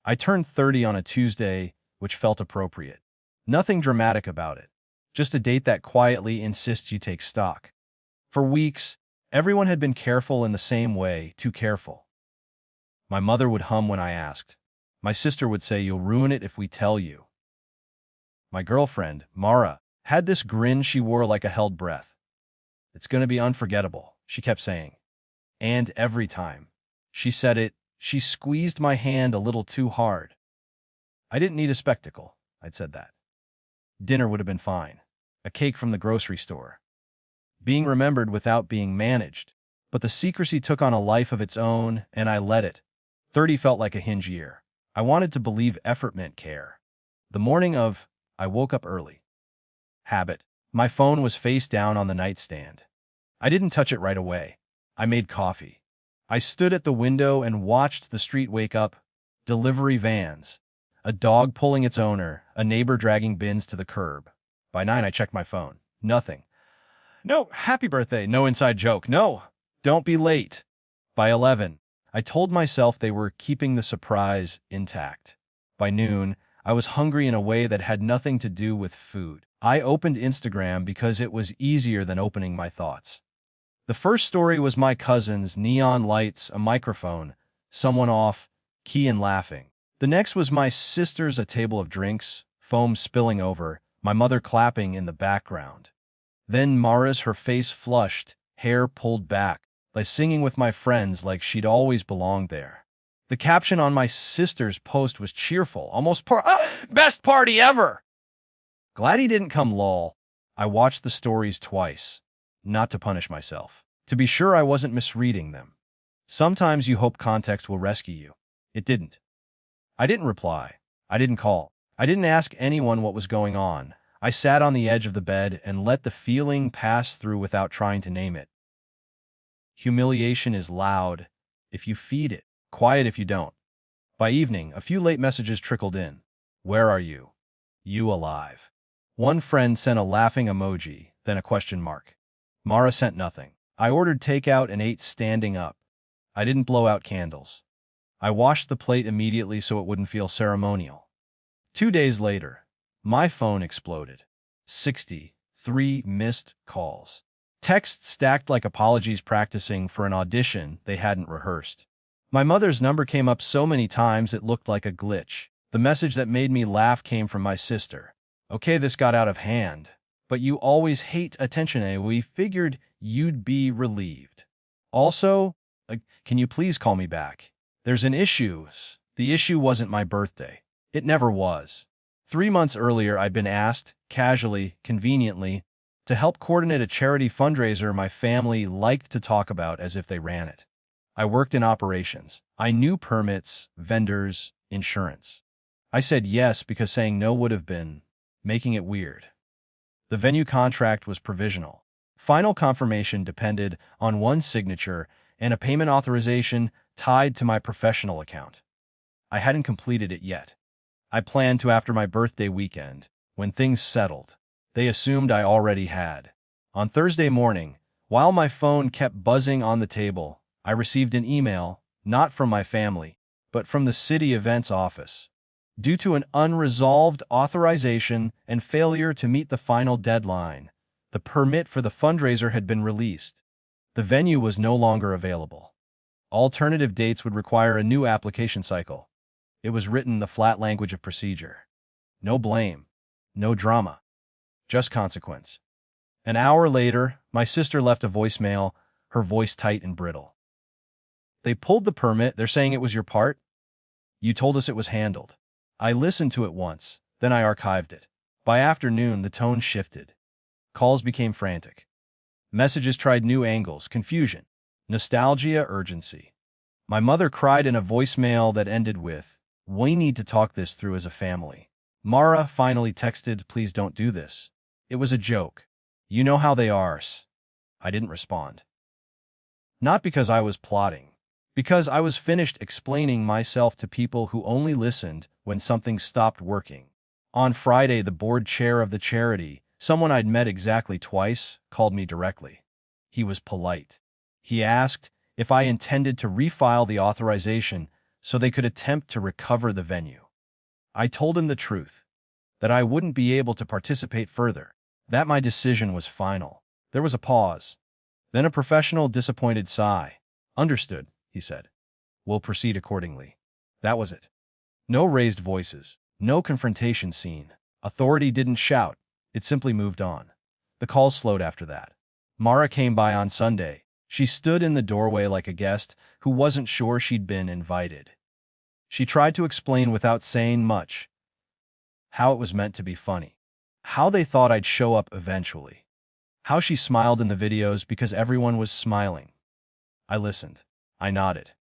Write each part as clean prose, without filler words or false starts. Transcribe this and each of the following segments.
I turned 30 on a Tuesday, which felt appropriate. Nothing dramatic about it. Just a date that quietly insists you take stock. For weeks, everyone had been careful in the same way, too careful. My mother would hum when I asked. My sister would say, "You'll ruin it if we tell you." My girlfriend, Mara, had this grin she wore like a held breath. "It's going to be unforgettable," she kept saying. And every time she said it, she squeezed my hand a little too hard. I didn't need a spectacle, I'd said that. Dinner would have been fine. A cake from the grocery store. Being remembered without being managed. But the secrecy took on a life of its own, and I let it. 30 felt like a hinge year. I wanted to believe effort meant care. The morning of, I woke up early. Habit. My phone was face down on the nightstand. I didn't touch it right away. I made coffee. I stood at the window and watched the street wake up. Delivery vans. A dog pulling its owner, a neighbor dragging bins to the curb. By 9, I checked my phone. Nothing. No, happy birthday, no inside joke, no, don't be late. By 11, I told myself they were keeping the surprise intact. By noon, I was hungry in a way that had nothing to do with food. I opened Instagram because it was easier than opening my thoughts. The first story was my cousin's, neon lights, a microphone, someone off, key and laughing. The next was my sister's, a table of drinks, foam spilling over, my mother clapping in the background. Then Mara's, her face flushed, hair pulled back, like singing with my friends like she'd always belonged there. The caption on my sister's post was cheerful, almost best party ever! Glad he didn't come, lol. I watched the stories twice, not to punish myself, to be sure I wasn't misreading them. Sometimes you hope context will rescue you. It didn't. I didn't reply. I didn't call. I didn't ask anyone what was going on. I sat on the edge of the bed and let the feeling pass through without trying to name it. Humiliation is loud if you feed it, quiet if you don't. By evening, a few late messages trickled in. Where are you? You alive? One friend sent a laughing emoji, then a question mark. Mara sent nothing. I ordered takeout and ate standing up. I didn't blow out candles. I washed the plate immediately so it wouldn't feel ceremonial. 2 days later, my phone exploded. 63 missed calls. Texts stacked like apologies practicing for an audition they hadn't rehearsed. My mother's number came up so many times it looked like a glitch. The message that made me laugh came from my sister. "Okay, this got out of hand, but you always hate attention, eh? We figured you'd be relieved. Also, can you please call me back? There's an issue." The issue wasn't my birthday. It never was. 3 months earlier, I'd been asked, casually, conveniently, to help coordinate a charity fundraiser my family liked to talk about as if they ran it. I worked in operations. I knew permits, vendors, insurance. I said yes because saying no would have been making it weird. The venue contract was provisional. Final confirmation depended on one signature and a payment authorization tied to my professional account. I hadn't completed it yet. I planned to after my birthday weekend, when things settled. They assumed I already had. On Thursday morning, while my phone kept buzzing on the table, I received an email, not from my family, but from the city events office. Due to an unresolved authorization and failure to meet the final deadline, the permit for the fundraiser had been released. The venue was no longer available. Alternative dates would require a new application cycle. It was written in the flat language of procedure. No blame, no drama, just consequence. An hour later, my sister left a voicemail, her voice tight and brittle. "They pulled the permit, they're saying it was your part? You told us it was handled." I listened to it once, then I archived it. By afternoon, the tone shifted. Calls became frantic. Messages tried new angles, confusion, nostalgia, urgency. My mother cried in a voicemail that ended with, "We need to talk this through as a family." Mara finally texted, "Please don't do this. It was a joke. You know how they are." I didn't respond. Not because I was plotting. Because I was finished explaining myself to people who only listened when something stopped working. On Friday, the board chair of the charity, someone I'd met exactly twice, called me directly. He was polite. He asked if I intended to refile the authorization so they could attempt to recover the venue. I told him the truth, that I wouldn't be able to participate further, that my decision was final. There was a pause, then a professional, disappointed sigh. Understood, he said. We'll proceed accordingly. That was it. No raised voices, no confrontation scene. Authority didn't shout, it simply moved on. The calls slowed after that. Mara came by on Sunday. She stood in the doorway like a guest who wasn't sure she'd been invited. She tried to explain without saying much how it was meant to be funny, how they thought I'd show up eventually, how she smiled in the videos because everyone was smiling. I listened. I nodded.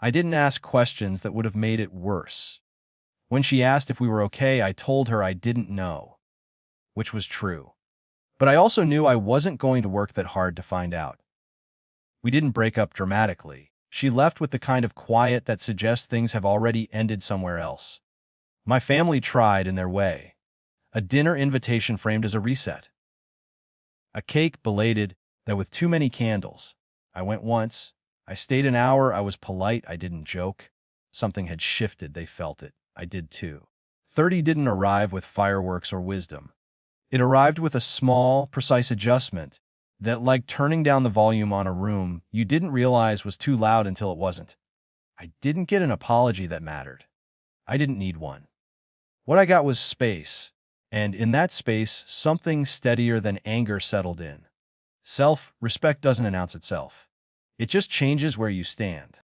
I didn't ask questions that would have made it worse. When she asked if we were okay, I told her I didn't know, which was true. But I also knew I wasn't going to work that hard to find out. We didn't break up dramatically. She left with the kind of quiet that suggests things have already ended somewhere else. My family tried in their way. A dinner invitation framed as a reset. A cake belated, that with too many candles. I went once. I stayed an hour. I was polite. I didn't joke. Something had shifted. They felt it. I did too. 30 didn't arrive with fireworks or wisdom. It arrived with a small, precise adjustment that, like turning down the volume on a room you didn't realize was too loud until it wasn't. I didn't get an apology that mattered. I didn't need one. What I got was space, and in that space, something steadier than anger settled in. Self-respect doesn't announce itself. It just changes where you stand.